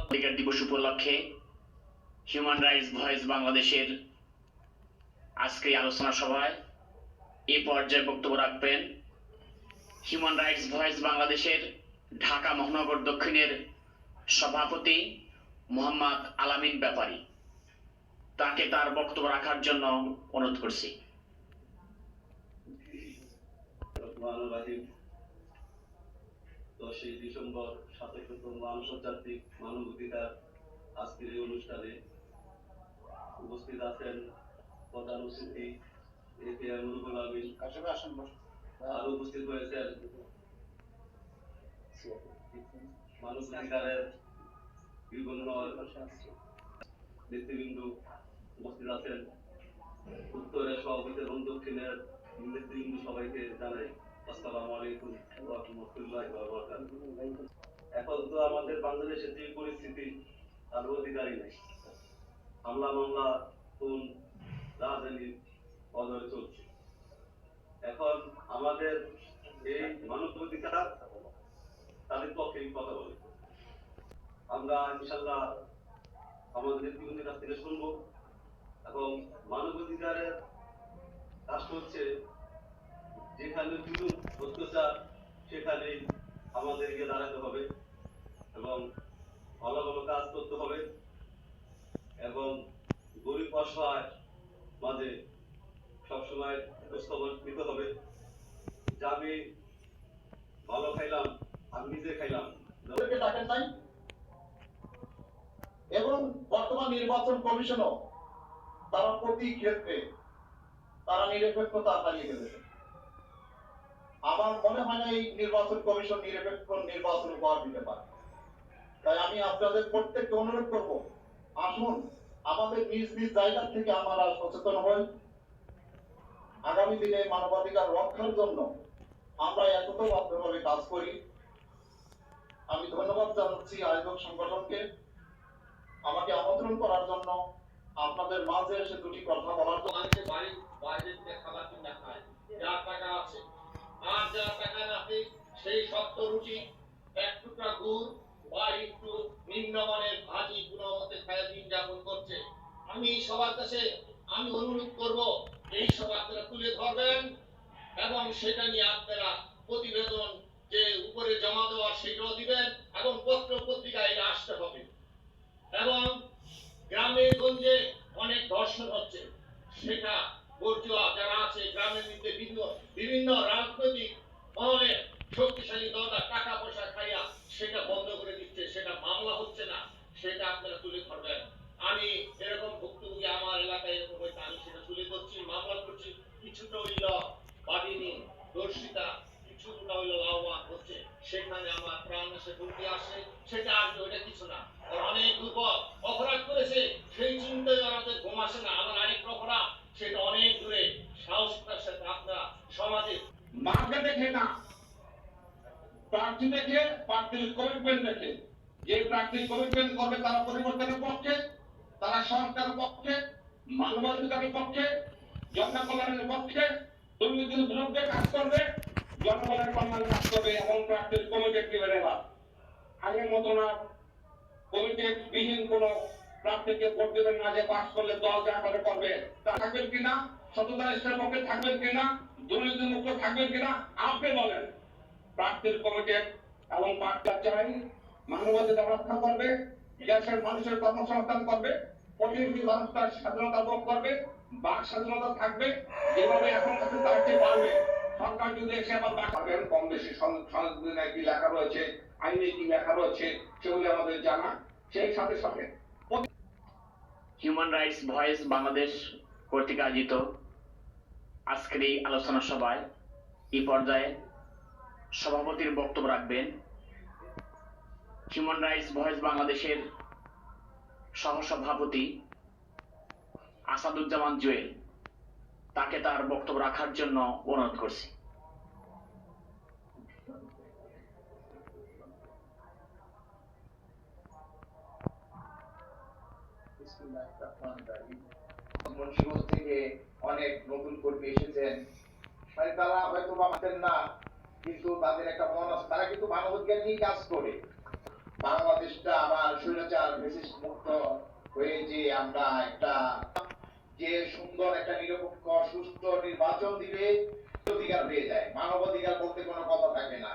অধিকার দিবস উপলক্ষে হিউম্যান রাইটস ভয়েস বাংলাদেশের আজকে আলোচনা সভায় এ পর্যায়ে বক্তব্য রাখবেন হিউম্যান রাইটস ভয়েস বাংলাদেশের ঢাকা মহানগর দক্ষিণের সভাপতি মোহাম্মদ আলামিন ব্যাপারী। তাকে তার বক্তব্য রাখার জন্য অনুরোধ করছি। 10 ডিসেম্বর 27তম আন্তর্জাতিক মানবাধিকার আজকের এই অনুষ্ঠানে উপস্থিত আছেন প্রধান অতিথি এ.কে.এম. রুহুল আমিন, আরো উপস্থিত হয়েছেন মানবাধিকারের বিভিন্ন নেতৃবৃন্দ, উপস্থিত আছেন উত্তরের সভাপতি এবং দক্ষিণের নেতৃবৃন্দ। সবাইকে জানাই আসসালামু আলাইকুম ওয়া রাহমাতুল্লাহি ওয়া বারাকাতুহু। এখন তো আমাদের বাংলাদেশের যে পরিস্থিতি, তার অধিকারই নেই। হামলা মামলা, খুন, রাজনীতি অদরে চলছে। এখন আমাদের এই মানবাধিকার তাদের পক্ষেই কথা বলে। আমরা ইনশাআল্লাহ আমাদের নেতৃবৃন্দের কাছ থেকে শুনবো। এবং মানবাধিকারের রাষ্ট্র হচ্ছে যেখানে জুলুম অত্যাচার, সেখানেই আমাদেরকে দাঁড়াতে হবে এবং ভালো ভালো কাজ করতে হবে এবং গরিব অসহায় মাঝে সবসময় খোঁজখবর নিতে হবে যে আমি ভালো খাইলাম, আমি নিজে খাইলাম। এবং বর্তমান নির্বাচন কমিশনও তারা প্রতি ক্ষেত্রে তারা নিরপেক্ষতা হারিয়ে ফেলেছে। আমার মনে হয় না এই নির্বাচন কমিশন নিরপেক্ষ নির্বাচন উপহার দিতে পারে। তাই আমি আপনাদের প্রত্যেককে অনুরোধ করব, আসুন আমাদের নিজ নিজ জায়গা থেকে আমরা সচেতন হই। আগামী দিনে মানবাধিকার রক্ষার জন্য আমরা একতাবদ্ধভাবে কাজ করি। আমি ধন্যবাদ জানাচ্ছি আয়োজক সংগঠনকে আমাকে আমন্ত্রণ করার জন্য, আপনাদের মাঝে এসে দুটি কথা বলার জন্য। বাইরে থেকে খাবার কিনা খায়, যার টাকা আছে, আর যার টাকা নাকি সেই শক্ত রুটি, এক টুকরা গুড় বা একটু নিম্নমানের ভাজি কোনো মতে খায় দিন যাপন করছে। আমি সবার কাছে আমি অনুরোধ করব, এই সব আপনারা তুলে ধরবেন এবং সেটা নিয়ে আপনারা প্রতিবেদন যে উপরে জমা দেওয়া সেটাও দিবেন এবং পত্র পত্রিকায় এটা আসতে হবে। এবং গ্রামে গঞ্জে অনেক ধর্ষণ হচ্ছে, সেটা বর্জুয়া যারা আছে গ্রামের মধ্যে বিভিন্ন রাজনৈতিক মহলে শক্তিশালী দলটা টাকা পয়সা খাইয়া সেটা বন্ধ করে দিচ্ছে, সেটা মামলা হচ্ছে না, সেটা আপনারা তুলে ধরবেন। আমি এরকম ভুক্তভোগী আমার এলাকায় এরকম হয়েছে, আমি সেটা তুলে ধরছি, মামলা করছি। কিছুটা হইল বাদিনী দর্শিতা, কিছুটা হইল লাভবান হচ্ছে, সেখানে আমার প্রাণ এসে ঢুকে আসে, সেটা আসবে, ওইটা কিছু না। অনেক দুর্বল অপরাধ করেছে, সেই চিন্তায় আমাদের ঘুম আসে না। আমার আরেক অপরাধ, সেটা অনেক দূরে, সাহসিকতার সাথে আপনারা সমাজে মার্কা দেখে না, প্রার্থী দেখে, প্রার্থীর কমিটমেন্ট দেখে। যে প্রার্থী কমিটমেন্ট করবে তারা পরিবর্তনের পক্ষে, তারা সরকারের পক্ষে, মানবাধিকারের পক্ষে, জনকল্যাণের পক্ষে, দুর্নীতির বিরুদ্ধে কাজ করবে, জনগণের কল্যাণে কাজ করবে এবং প্রার্থীর কমিটি দিবে না। আগের মতো না কমিটি বিহীন কোন প্রার্থীকে ভোট দেবেন না যে পাস করলে দল যা করে করবে। তা থাকবেন কিনা, সততা নিষ্ঠার পক্ষে থাকবেন কিনা, দুর্নীতি মুক্ত থাকবেন কিনা আপনি বলেন। প্রার্থীর কমিটি এবং প্রার্থী চাই মানবাধিকার রক্ষা করবে, দেশের মানুষের কর্মসংস্থান করবে, প্রতিনিধি মানুষটার স্বাধীনতা ভোগ করবে, বাক স্বাধীনতা থাকবে। যেভাবে এখন কাছে তার চেয়ে বাড়বে। সরকার যদি এসে আবার বাড়বেন, কম বেশি সংবিধানে কি লেখা রয়েছে, আইনে কি লেখা রয়েছে, সেগুলি আমাদের জানা। সেই সাথে সাথে হিউম্যান রাইটস ভয়েস বাংলাদেশ কর্তৃক আয়োজিত আজকের এই আলোচনা সভায় এই পর্যায়ে সভাপতির বক্তব্য রাখবেন হিউম্যান রাইটস ভয়েস বাংলাদেশের সহসভাপতি আসাদুজ্জামান জুয়েল। তাকে তার বক্তব্য রাখার জন্য অনুরোধ করছি। মুন্সিগঞ্জ থেকে অনেক নতুন কর্মী এসেছেন, মানে তারা হয়তো ভাবতেন না, কিন্তু তাদের একটা মন আছে, তারা কিন্তু মানবাধিকার নিয়ে কাজ করে। বাংলাদেশটা আবার স্বৈরাচার ফ্যাসিস্ট মুক্ত হয়ে যে আমরা একটা যে সুন্দর একটা নিরপেক্ষ সুষ্ঠু নির্বাচন দিবে অধিকার পেয়ে যায়, মানবাধিকার বলতে কোনো কথা থাকে না।